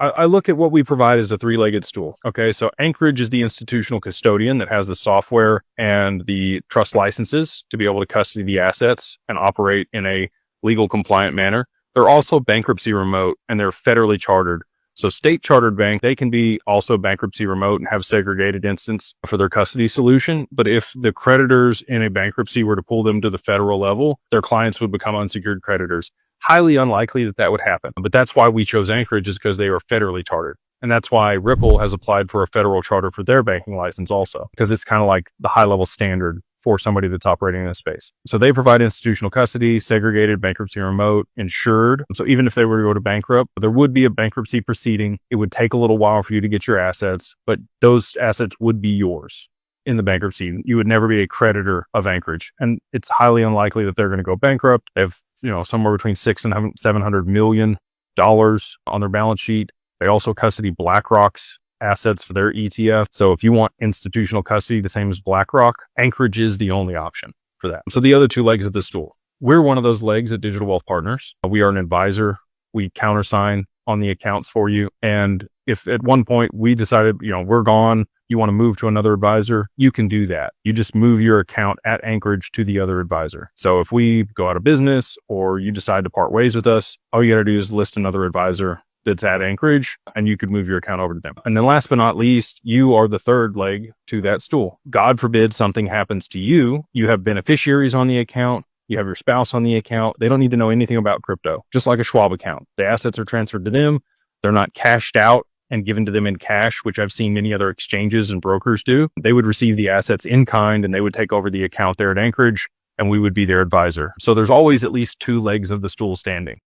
I look at what we provide as a three-legged stool. Okay, so Anchorage is the institutional custodian that has the software and the trust licenses to be able to custody the assets and operate in a legal compliant manner. They're also bankruptcy remote and they're federally chartered. So state chartered bank, they can be also bankruptcy remote and have segregated instance for their custody solution. But if the creditors in a bankruptcy were to pull them to the federal level, their clients would become unsecured creditors. Highly unlikely that that would happen. But that's why we chose Anchorage, is because they are federally chartered. And that's why Ripple has applied for a federal charter for their banking license also, because it's kind of like the high level standard for somebody that's operating in this space. So they provide institutional custody, segregated, bankruptcy remote, insured. So even if they were to go to bankrupt, there would be a bankruptcy proceeding. It would take a little while for you to get your assets, but those assets would be yours in the bankruptcy. You would never be a creditor of Anchorage. And it's highly unlikely that they're going to go bankrupt. They have, somewhere between $600 and $700 million on their balance sheet. They also custody BlackRock's assets for their ETF. So if you want institutional custody, the same as BlackRock, Anchorage is the only option for that. So the other two legs of the stool, we're one of those legs at Digital Wealth Partners. We are an advisor. We countersign on the accounts for you. And if at one point we decided, we're gone, you want to move to another advisor, you can do that. You just move your account at Anchorage to the other advisor. So if we go out of business or you decide to part ways with us, all you got to do is list another advisor that's at Anchorage and you could move your account over to them. And then last but not least, you are the third leg to that stool. God forbid something happens to you. You have beneficiaries on the account. You have your spouse on the account. They don't need to know anything about crypto, just like a Schwab account. The assets are transferred to them. They're not cashed out and given to them in cash, which I've seen many other exchanges and brokers do. They would receive the assets in kind and they would take over the account there at Anchorage and we would be their advisor. So there's always at least two legs of the stool standing.